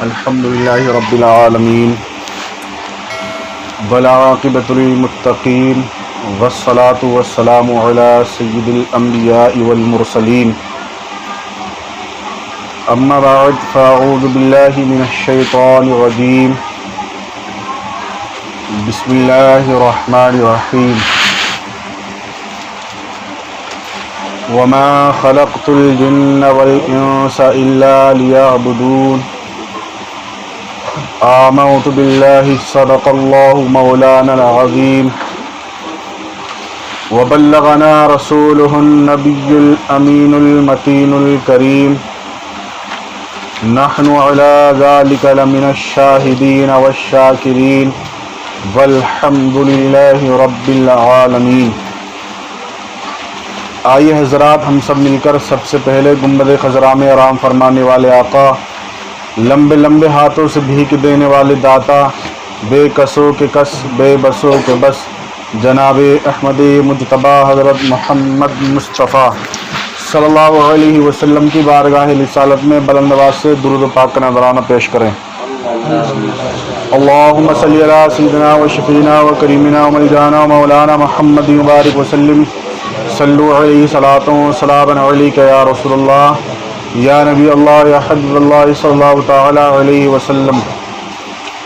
الحمدللہ رب العالمین والعاقبۃ للمتقین والصلاة والسلام علی سید الانبیاء والمرسلین اما بعد فاعوذ باللہ من الشیطان الرجیم بسم اللہ الرحمن الرحیم وما خلقت الجن والانس الا ليعبدون آمنت باللہ صدق اللہ مولانا العظیم وبلغنا رسوله النبی الامین المتین الکریم نحن على ذلك لمن الشاہدین والشاکرین والحمد للہ رب العالمین۔ آئیے حضرات، ہم سب مل کر سب سے پہلے گنبد خضرا میں آرام فرمانے والے آقا، لمبے لمبے ہاتھوں سے بھیک دینے والے داتا، بے کسوں کے کس بے بسوں کے بس، جناب احمد مجتبیٰ حضرت محمد مصطفیٰ صلی اللہ علیہ وسلم کی بارگاہ رسالت میں بلند آواز سے درود و پاک کا نذرانہ پیش کریں۔ اللہم صلی علی سیدنا و شفیعنا و کریمنا و ملجانا و مولانا محمد مبارک وسلم، صلو علیہ صلاۃ و سلام علیک یا رسول اللہ یا نبی اللہ یا حبیب اللہ صلی اللہ تعالی علیہ وسلم۔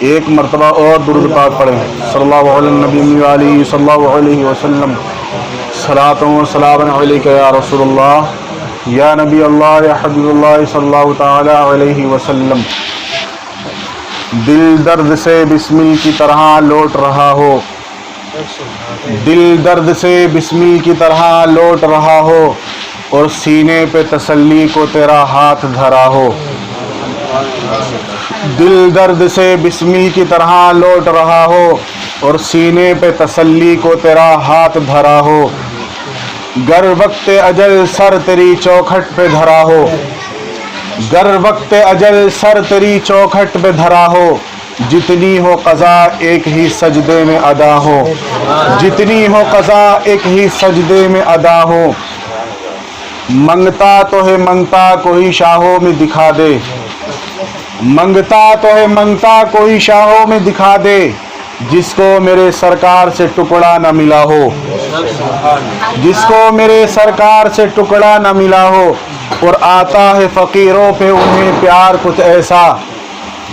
ایک مرتبہ اور درود پاک پڑھیں، صلی اللہ علیہ نبی علیہ صلی اللہ علیہ وسلم، صلاۃ و سلام علیک یا رسول اللہ یا نبی اللہ یا حبیب اللہ صلی اللہ تعالی علیہ وسلم۔ دل درد سے بسمل کی طرح لوٹ رہا ہو، دل درد سے بسمل کی طرح لوٹ رہا ہو، اور سینے پہ تسلی کو تیرا ہاتھ دھرا ہو۔ دل درد سے بسمل کی طرح لوٹ رہا ہو، اور سینے پہ تسلی کو تیرا ہاتھ دھرا ہو۔ گر وقت اجل سر تیری چوکھٹ پہ دھرا ہو، گر وقت اجل سر تیری چوکھٹ پہ دھرا ہو، جتنی ہو قضا ایک ہی سجدے میں ادا ہو، جتنی ہو قضا ایک ہی سجدے میں ادا ہو۔ منگتا تو ہے منگتا کوئی شاہوں میں دکھا دے، منگتا تو ہے منگتا کوئی شاہوں میں دکھا دے، جس کو میرے سرکار سے ٹکڑا نہ ملا ہو، جس کو میرے سرکار سے ٹکڑا نہ ملا ہو۔ اور آتا ہے فقیروں پہ انہیں پیار کچھ ایسا،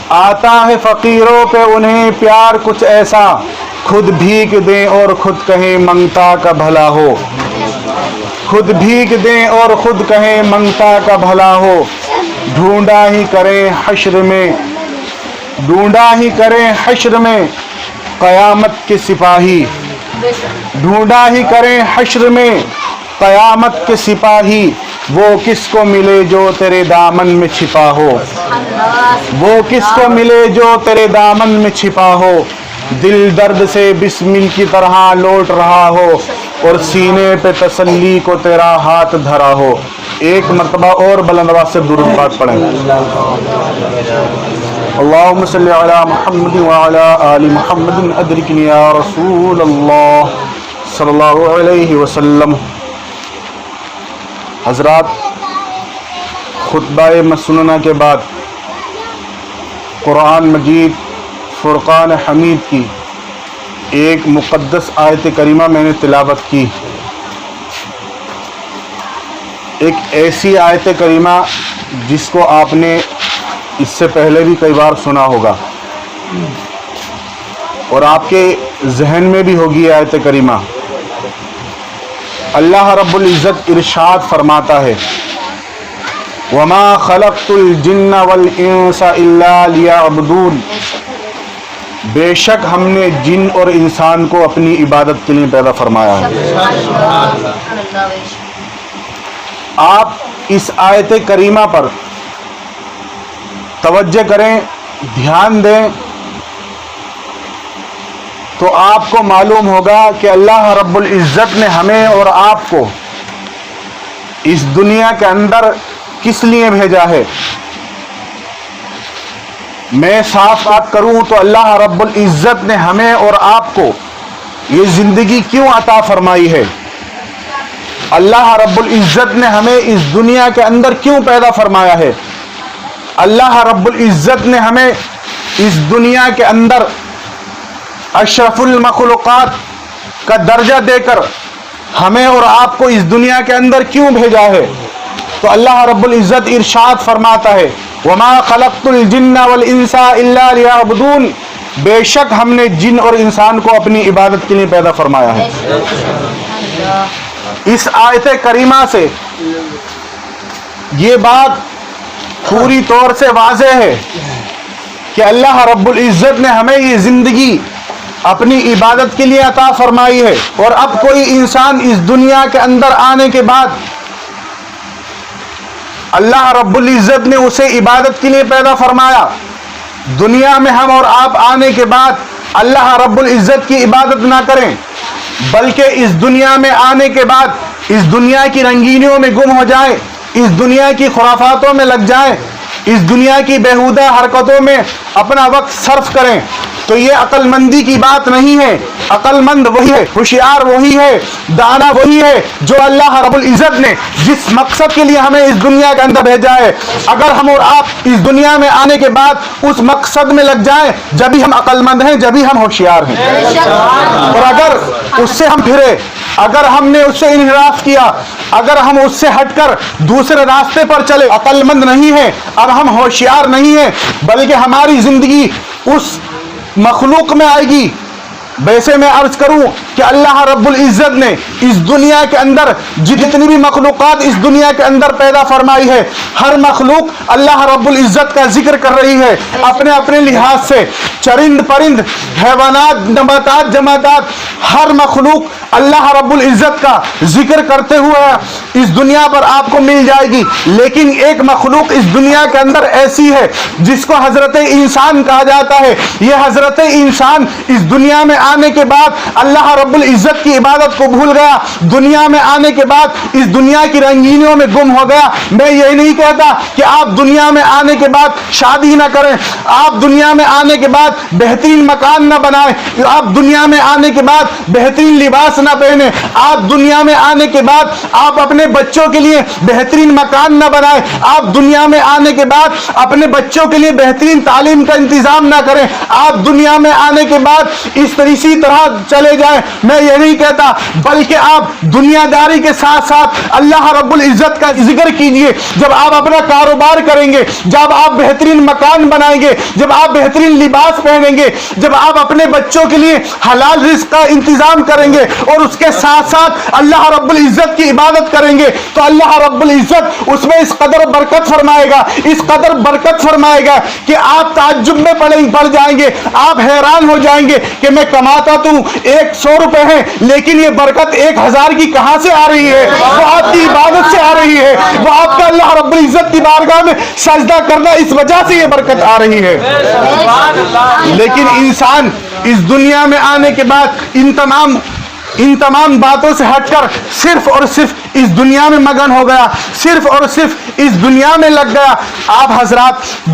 آتا ہے فقیروں پہ انہیں پیار کچھ ایسا، خود بھیک دیں اور خود کہیں منگتا کا بھلا ہو، خود بھیک دیں اور خود کہیں منگتا کا بھلا ہو۔ ڈھونڈا ہی کریں حشر میں، ڈھونڈا ہی کریں حشر میں قیامت کے سپاہی، ڈھونڈا ہی کریں حشر میں قیامت کے سپاہی، وہ کس کو ملے جو تیرے دامن میں چھپا ہو، وہ کس کو ملے جو تیرے دامن میں چھپا ہو۔ دل درد سے بسمل کی طرح لوٹ رہا ہو، اور سینے پہ تسلی کو تیرا ہاتھ دھرا ہو۔ ایک مرتبہ اور بلند آواز سے درود پاک پڑھیں۔ اللہم صلی علی محمد وعلی آل محمد ادرکنی یا رسول اللہ صلی اللہ علیہ وسلم۔ حضرات، خطبہ مسنونہ کے بعد قرآن مجید فرقان حمید کی ایک مقدس آیت کریمہ میں نے تلاوت کی، ایک ایسی آیت کریمہ جس کو آپ نے اس سے پہلے بھی کئی بار سنا ہوگا، اور آپ کے ذہن میں بھی ہوگی آیت کریمہ۔ اللہ رب العزت ارشاد فرماتا ہے، وَمَا خَلَقْتُ الْجِنَّ وَالْإِنسَ إِلَّا لِيَعْبُدُونَ، بے شک ہم نے جن اور انسان کو اپنی عبادت کے لیے پیدا فرمایا ہے۔ آپ اس آیت کریمہ پر توجہ کریں، دھیان دیں، تو آپ کو معلوم ہوگا کہ اللہ رب العزت نے ہمیں اور آپ کو اس دنیا کے اندر کس لیے بھیجا ہے۔ میں صاف بات کروں تو اللہ رب العزت نے ہمیں اور آپ کو یہ زندگی کیوں عطا فرمائی ہے؟ اللہ رب العزت نے ہمیں اس دنیا کے اندر کیوں پیدا فرمایا ہے؟ اللہ رب العزت نے ہمیں اس دنیا کے اندر اشرف المخلوقات کا درجہ دے کر ہمیں اور آپ کو اس دنیا کے اندر کیوں بھیجا ہے؟ تو اللہ رب العزت ارشاد فرماتا ہے وما خلقت الجن والانس الا ليعبدون، بے شک ہم نے جن اور انسان کو اپنی عبادت کے لیے پیدا فرمایا ہے۔ اس آیت کریمہ سے یہ بات پوری طور سے واضح ہے کہ اللہ رب العزت نے ہمیں یہ زندگی اپنی عبادت کے لیے عطا فرمائی ہے، اور اب کوئی انسان اس دنیا کے اندر آنے کے بعد اللہ رب العزت نے اسے عبادت کے لیے پیدا فرمایا۔ دنیا میں ہم اور آپ آنے کے بعد اللہ رب العزت کی عبادت نہ کریں، بلکہ اس دنیا میں آنے کے بعد اس دنیا کی رنگینیوں میں گم ہو جائیں، اس دنیا کی خرافاتوں میں لگ جائیں، اس دنیا کی بیہودہ حرکتوں میں اپنا وقت صرف کریں، تو یہ عقل مندی کی بات نہیں ہے۔ عقل مند وہی ہے، ہوشیار وہی ہے، دانا وہی ہے جو اللہ رب العزت نے جس مقصد کے لیے ہمیں اس دنیا کے اندر بھیجا ہے، اگر ہم اور آپ اس دنیا میں آنے کے بعد اس مقصد میں لگ جائیں، جبھی ہم عقل مند ہیں، جبھی ہم ہوشیار ہیں۔ اور اگر اس سے ہم پھرے، اگر ہم نے اس سے انحراف کیا، اگر ہم اس سے ہٹ کر دوسرے راستے پر چلے، عقل مند نہیں ہے، اب ہم ہوشیار نہیں ہیں، بلکہ ہماری زندگی اس مخلوق میں آئے گی۔ ویسے میں عرض کروں کہ اللہ رب العزت نے اس دنیا کے اندر جتنی بھی مخلوقات اس دنیا کے اندر پیدا فرمائی ہے، ہر مخلوق اللہ رب العزت کا ذکر کر رہی ہے اپنے اپنے لحاظ سے۔ چرند پرند، حیوانات، نباتات، جمادات، ہر مخلوق اللہ رب العزت کا ذکر کرتے ہوئے اس دنیا پر آپ کو مل جائے گی، لیکن ایک مخلوق اس دنیا کے اندر ایسی ہے جس کو حضرت انسان کہا جاتا ہے۔ یہ حضرت انسان اس دنیا میں آنے کے بعد اللہ رب العزت کی عبادت کو بھول گیا، دنیا میں آنے کے بعد اس دنیا کی رنگینیوں میں گم ہو گیا۔ میں یہ نہیں کہتا کہ آپ دنیا میں آنے کے بعد شادی نہ کریں، آپ دنیا میں آنے کے بعد بہترین مکان نہ بنائیں، آپ دنیا میں آنے کے بعد بہترین لباس نہ پہنیں، آپ دنیا میں آنے کے بعد آپ اپنے بچوں کے لیے بہترین مکان نہ بنائیں، آپ دنیا میں آنے کے بعد اپنے بچوں کے لیے بہترین تعلیم کا انتظام نہ کریں، آپ دنیا میں آنے کے بعد اسی طرح چلے جائیں۔ میں یہ نہیں کہتا، بلکہ آپ دنیا داری کے ساتھ ساتھ اللہ رب العزت کا ذکر کیجئے۔ جب آپ اپنا کاروبار کریں گے، جب آپ بہترین مکان بنائیں گے، جب آپ بہترین لباس پہنیں گے، جب آپ اپنے بچوں کے لیے حلال رزق کا انتظام کریں گے اور اس کے ساتھ ساتھ اللہ رب العزت کی عبادت کریں گے، تو اللہ رب العزت اس میں اس قدر برکت فرمائے گا، اس قدر برکت فرمائے گا کہ آپ تعجب میں پڑ جائیں گے، آپ حیران ہو جائیں گے کہ میں کماتا تو 100 روپے ہیں، لیکن یہ برکت 1000 کی کہاں سے آ رہی ہے؟ وہ آپ کی عبادت سے آ رہی ہے، وہ آپ کا اللہ رب العزت کی بارگاہ میں سجدہ کرنا، اس وجہ سے یہ برکت آ رہی ہے۔ لیکن انسان اس دنیا میں آنے کے بعد ان تمام باتوں سے ہٹ کر صرف اور صرف اس دنیا میں مگن ہو گیا، صرف اور صرف اس دنیا میں لگ گیا۔ آپ حضرات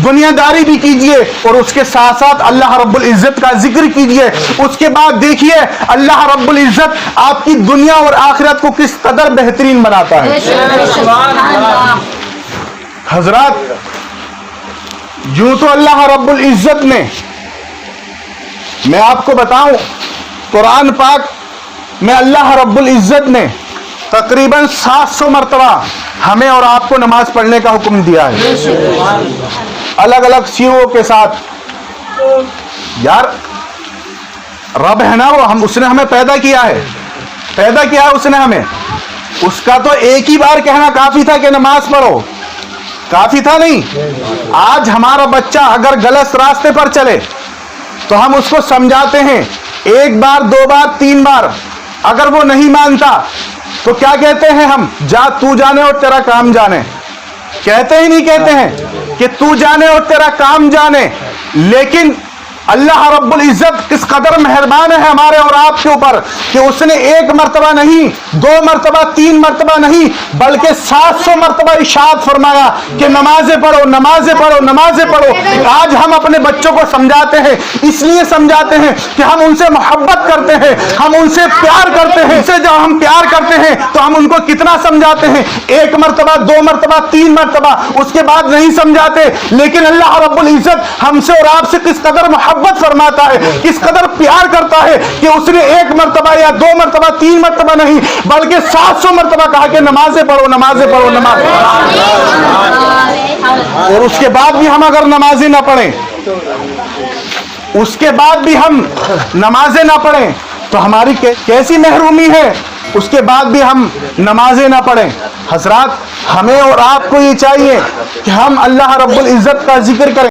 دنیا داری بھی کیجئے اور اس کے ساتھ ساتھ اللہ رب العزت کا ذکر کیجئے، اس کے بعد دیکھیے اللہ رب العزت آپ کی دنیا اور آخرت کو کس قدر بہترین بناتا ہے۔ حضرات، یوں تو اللہ رب العزت نے، میں آپ کو بتاؤں، قرآن پاک میں اللہ رب العزت نے تقریباً 700 مرتبہ ہمیں اور آپ کو نماز پڑھنے کا حکم دیا ہے، الگ الگ سیغوں کے ساتھ۔ یار رب ہے نا، اس نے ہمیں پیدا کیا ہے اس نے ہمیں، اس کا تو ایک ہی بار کہنا کافی تھا کہ نماز پڑھو، کافی تھا نہیں؟ آج ہمارا بچہ اگر غلط راستے پر چلے تو ہم اس کو سمجھاتے ہیں 1 بار 2 بار 3 بار، اگر وہ نہیں مانتا تو کیا کہتے ہیں ہم؟ جا تو جانے اور تیرا کام جانے۔ کہتے ہی نہیں کہتے ہیں کہ تو جانے اور تیرا کام جانے، لیکن اللہ رب العزت کس قدر مہربان ہے ہمارے اور آپ کے اوپر کہ اس نے ایک مرتبہ نہیں، 2 مرتبہ، 3 مرتبہ نہیں، بلکہ 700 مرتبہ ارشاد فرمایا کہ نمازیں پڑھو، نمازیں پڑھو، نمازیں پڑھو۔ آج ہم اپنے بچوں کو سمجھاتے ہیں، اس لیے سمجھاتے ہیں کہ ہم ان سے محبت کرتے ہیں، ہم ان سے پیار کرتے ہیں۔ سے جب ہم پیار کرتے ہیں تو ہم ان کو کتنا سمجھاتے ہیں، 1 مرتبہ، 2 مرتبہ، 3 مرتبہ، اس کے بعد نہیں سمجھاتے۔ لیکن اللہ رب العزت ہم سے اور آپ سے کس قدر محبت فرماتا ہے، کس قدر پیار کرتا ہے کہ اس نے 1 مرتبہ یا 2 مرتبہ، 3 مرتبہ نہیں، بلکہ 700 مرتبہ کہا کہ نمازیں پڑھو، نمازیں پڑھو، نماز۔ اور اس کے بعد بھی ہم اگر نمازیں نہ پڑھیں، اس کے بعد بھی ہم نمازیں نہ پڑھیں تو ہماری کیسی محرومی ہے، اس کے بعد بھی ہم نمازیں نہ پڑھیں۔ حضرات، ہمیں اور آپ کو یہ چاہیے کہ ہم اللہ رب العزت کا ذکر کریں۔